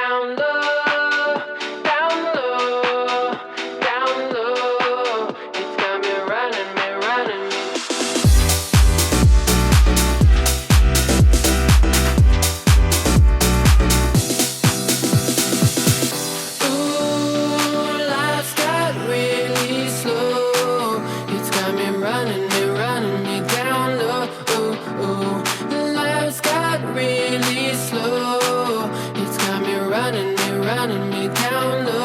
down low, down low, down low. It's got me running, me running. Ooh, life's got really slow. It's got me running, me down low. Ooh, ooh, life's got really slow. It's got me running, me down low.